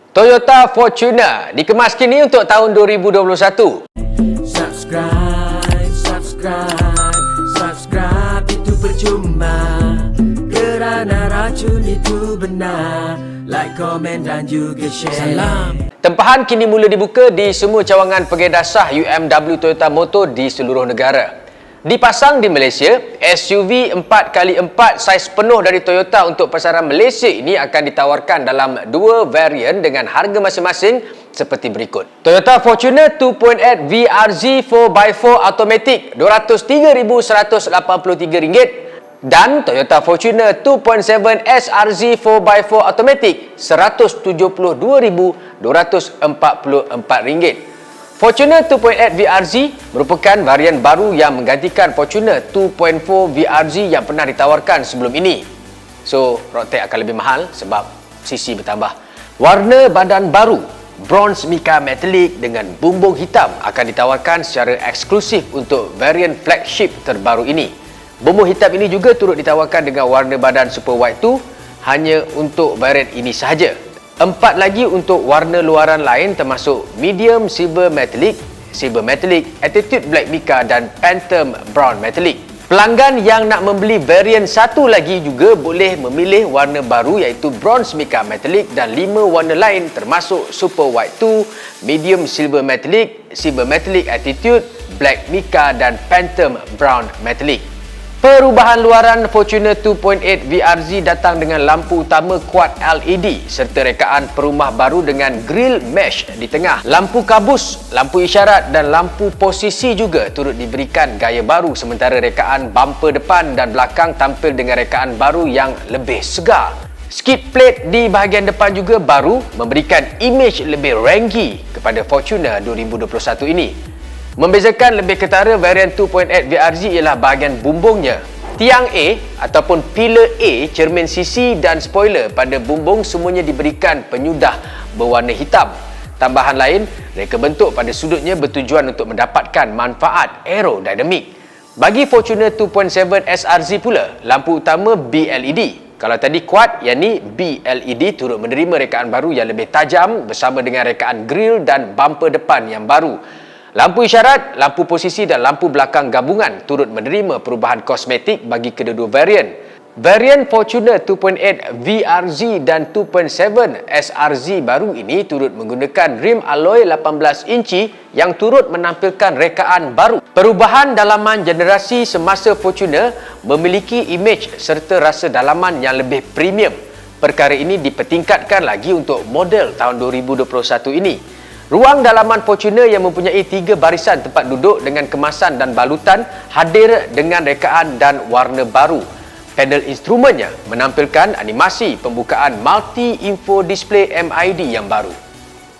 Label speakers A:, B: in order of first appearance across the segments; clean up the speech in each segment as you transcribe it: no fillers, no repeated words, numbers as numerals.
A: Toyota Fortuner dikemas kini untuk tahun 2021.
B: Subscribe itu percuma kerana racun itu benar. Like, komen dan juga share. Salam.
A: Tempahan kini mula dibuka di semua cawangan pengedar sah UMW Toyota Motor di seluruh negara. Dipasang di Malaysia, SUV 4x4 saiz penuh dari Toyota untuk pasaran Malaysia ini akan ditawarkan dalam dua varian dengan harga masing-masing seperti berikut. Toyota Fortuner 2.8 VRZ 4x4 Automatic RM203,183 dan Toyota Fortuner 2.7 SRZ 4x4 Automatic RM172,244. Fortuner 2.8 VRZ merupakan varian baru yang menggantikan Fortuner 2.4 VRZ yang pernah ditawarkan sebelum ini. So, road tax akan lebih mahal sebab cc bertambah. Warna badan baru, bronze mica metallic dengan bumbung hitam akan ditawarkan secara eksklusif untuk varian flagship terbaru ini. Bumbung hitam ini juga turut ditawarkan dengan warna badan Super White 2 hanya untuk varian ini sahaja. 4 lagi untuk warna luaran lain termasuk medium silver metallic, attitude black mica dan phantom brown metallic. Pelanggan yang nak membeli varian satu lagi juga boleh memilih warna baru iaitu bronze mica metallic dan 5 warna lain termasuk super white 2, medium silver metallic attitude, black mica dan phantom brown metallic. Perubahan luaran Fortuner 2.8 VRZ datang dengan lampu utama quad LED serta rekaan perumah baru dengan grill mesh di tengah. Lampu kabus, lampu isyarat dan lampu posisi juga turut diberikan gaya baru sementara rekaan bumper depan dan belakang tampil dengan rekaan baru yang lebih segar. Skid plate di bahagian depan juga baru memberikan imej lebih rangy kepada Fortuner 2021 ini. Membezakan lebih ketara varian 2.8 VRZ ialah bahagian bumbungnya. Tiang A ataupun pillar A, cermin sisi dan spoiler pada bumbung semuanya diberikan penyudah berwarna hitam. Tambahan lain, reka bentuk pada sudutnya bertujuan untuk mendapatkan manfaat aerodinamik. Bagi Fortuner 2.7 SRZ pula, lampu utama BLED. Kalau tadi quad, yang ni BLED turut menerima rekaan baru yang lebih tajam bersama dengan rekaan grill dan bumper depan yang baru. Lampu isyarat, lampu posisi dan lampu belakang gabungan turut menerima perubahan kosmetik bagi kedua-dua varian. Varian Fortuner 2.8 VRZ dan 2.7 SRZ baru ini turut menggunakan rim alloy 18 inci yang turut menampilkan rekaan baru. Perubahan dalaman generasi semasa Fortuner memiliki imej serta rasa dalaman yang lebih premium. Perkara ini dipertingkatkan lagi untuk model tahun 2021 ini. Ruang dalaman Fortuner yang mempunyai 3 barisan tempat duduk dengan kemasan dan balutan hadir dengan rekaan dan warna baru. Panel instrumennya menampilkan animasi pembukaan multi-info display MID yang baru.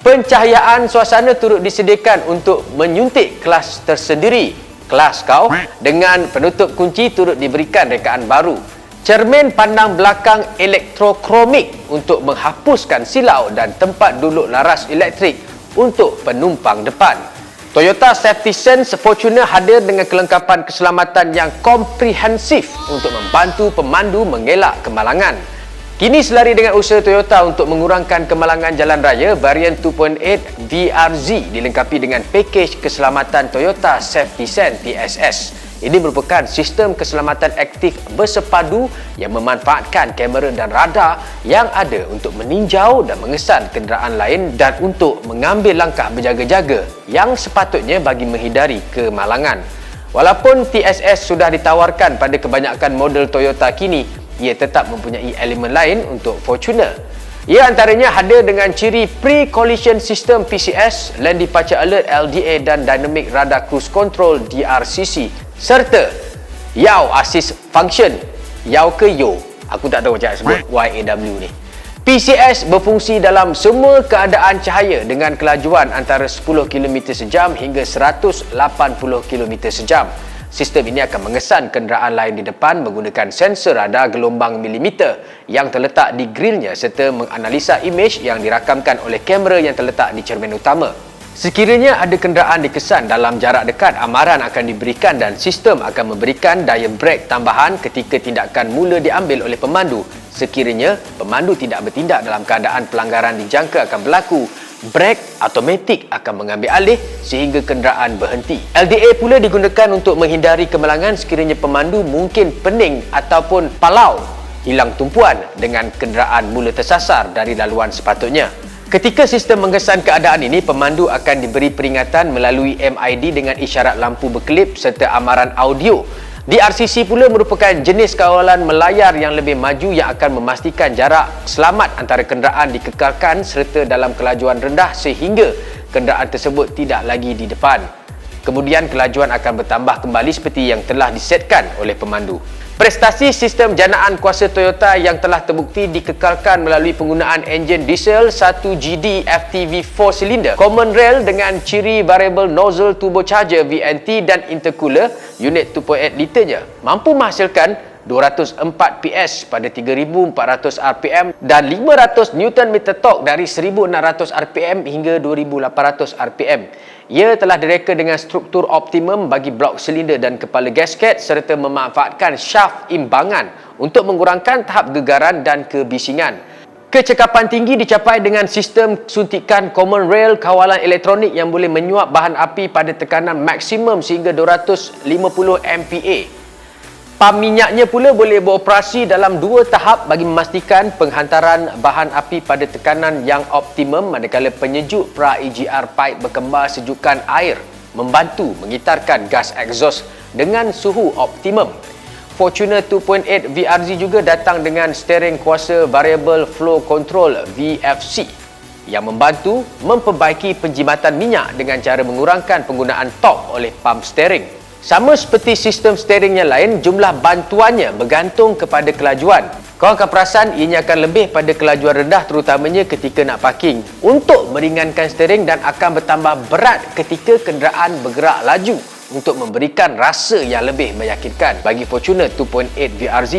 A: Pencahayaan suasana turut disediakan untuk menyuntik kelas tersendiri. Kelas kau dengan penutup kunci turut diberikan rekaan baru. Cermin pandang belakang elektrokromik untuk menghapuskan silau dan tempat duduk laras elektrik untuk penumpang depan. Toyota Safety Sense Fortuner hadir dengan kelengkapan keselamatan yang komprehensif untuk membantu pemandu mengelak kemalangan. Kini selari dengan usaha Toyota untuk mengurangkan kemalangan jalan raya, varian 2.8 VRZ dilengkapi dengan pakej keselamatan Toyota Safety Sense TSS. Ini merupakan sistem keselamatan aktif bersepadu yang memanfaatkan kamera dan radar yang ada untuk meninjau dan mengesan kenderaan lain dan untuk mengambil langkah berjaga-jaga yang sepatutnya bagi menghindari kemalangan. Walaupun TSS sudah ditawarkan pada kebanyakan model Toyota kini, ia tetap mempunyai elemen lain untuk Fortuner. Ia antaranya hadir dengan ciri Pre-Collision System PCS, Lane Departure Alert LDA dan Dynamic Radar Cruise Control DRCC serta Yaw Assist Function. Yaw ke Yo? Aku tak tahu macam nak sebut YAW ni. PCS berfungsi dalam semua keadaan cahaya dengan kelajuan antara 10 km sejam hingga 180 km sejam. Sistem ini akan mengesan kenderaan lain di depan menggunakan sensor radar gelombang milimeter yang terletak di grillnya serta menganalisa imej yang dirakamkan oleh kamera yang terletak di cermin utama. Sekiranya ada kenderaan dikesan dalam jarak dekat, amaran akan diberikan dan sistem akan memberikan daya brek tambahan ketika tindakan mula diambil oleh pemandu. Sekiranya pemandu tidak bertindak dalam keadaan pelanggaran dijangka akan berlaku, brek automatik akan mengambil alih sehingga kenderaan berhenti. LDA pula digunakan untuk menghindari kemalangan sekiranya pemandu mungkin pening ataupun palau, hilang tumpuan dengan kenderaan mula tersasar dari laluan sepatutnya. Ketika sistem mengesan keadaan ini, pemandu akan diberi peringatan melalui MID dengan isyarat lampu berkelip serta amaran audio. DRCC pula merupakan jenis kawalan melayar yang lebih maju yang akan memastikan jarak selamat antara kenderaan dikekalkan serta dalam kelajuan rendah sehingga kenderaan tersebut tidak lagi di depan. Kemudian kelajuan akan bertambah kembali seperti yang telah disetkan oleh pemandu. Prestasi sistem janaan kuasa Toyota yang telah terbukti dikekalkan melalui penggunaan enjin diesel 1GD FTV 4 silinder, common rail dengan ciri variable nozzle turbocharger VNT dan intercooler unit 2.8 liternya mampu menghasilkan 204 PS pada 3,400 RPM dan 500 Nm torque dari 1,600 RPM hingga 2,800 RPM. Ia telah direka dengan struktur optimum bagi blok silinder dan kepala gasket serta memanfaatkan shaft imbangan untuk mengurangkan tahap gegaran dan kebisingan. Kecekapan tinggi dicapai dengan sistem suntikan common rail kawalan elektronik yang boleh menyuap bahan api pada tekanan maksimum sehingga 250 MPa. Pam minyaknya pula boleh beroperasi dalam 2 tahap bagi memastikan penghantaran bahan api pada tekanan yang optimum manakala penyejuk pra-EGR pipe berkembar sejukan air membantu mengitarkan gas exhaust dengan suhu optimum. Fortuner 2.8 VRZ juga datang dengan steering kuasa Variable Flow Control VFC yang membantu memperbaiki penjimatan minyak dengan cara mengurangkan penggunaan torque oleh pam steering. Sama seperti sistem steering yang lain, jumlah bantuannya bergantung kepada kelajuan. Kau akan perasan ianya akan lebih pada kelajuan rendah terutamanya ketika nak parking untuk meringankan steering dan akan bertambah berat ketika kenderaan bergerak laju untuk memberikan rasa yang lebih meyakinkan. Bagi Fortuner 2.8 VRZ,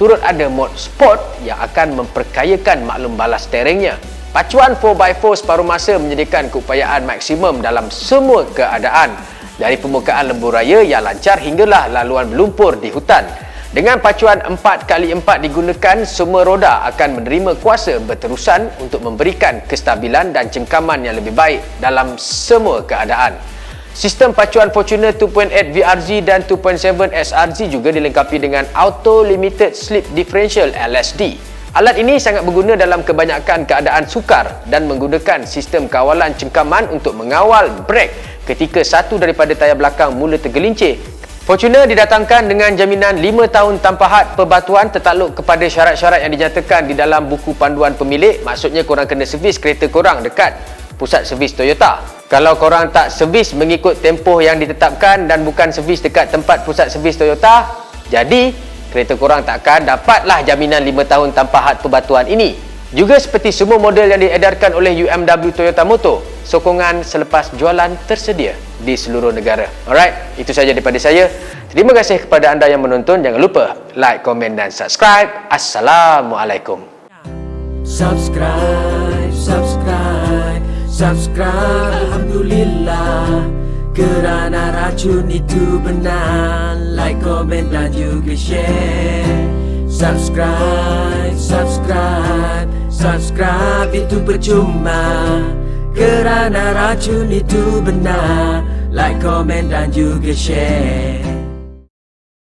A: turut ada mod Sport yang akan memperkayakan maklum balas steeringnya. Pacuan 4x4 separuh masa menyediakan keupayaan maksimum dalam semua keadaan. Dari permukaan lembur raya yang lancar hinggalah laluan berlumpur di hutan. Dengan pacuan 4x4 digunakan, semua roda akan menerima kuasa berterusan untuk memberikan kestabilan dan cengkaman yang lebih baik dalam semua keadaan. Sistem pacuan Fortuner 2.8 VRZ dan 2.7 SRZ juga dilengkapi dengan Auto Limited Slip Differential LSD. Alat ini sangat berguna dalam kebanyakan keadaan sukar dan menggunakan sistem kawalan cengkaman untuk mengawal brek ketika satu daripada tayar belakang mula tergelincir. Fortuner didatangkan dengan jaminan 5 tahun tanpa had perbatuan tertakluk kepada syarat-syarat yang dinyatakan di dalam buku panduan pemilik. Maksudnya korang kena servis kereta korang dekat pusat servis Toyota. Kalau korang tak servis mengikut tempoh yang ditetapkan dan bukan servis dekat tempat pusat servis Toyota, jadi kereta korang takkan dapatlah jaminan 5 tahun tanpa had perbatuan ini. Juga seperti semua model yang diedarkan oleh UMW Toyota Motor, sokongan selepas jualan tersedia di seluruh negara. Alright, itu sahaja daripada saya. Terima kasih kepada anda yang menonton. Jangan lupa like, komen dan subscribe. Assalamualaikum.
B: Subscribe, subscribe, subscribe. Alhamdulillah, kerana racun itu benar. Like, komen dan juga share. Subscribe, subscribe, subscribe itu percuma kerana racun itu benar. Like, komen dan juga share.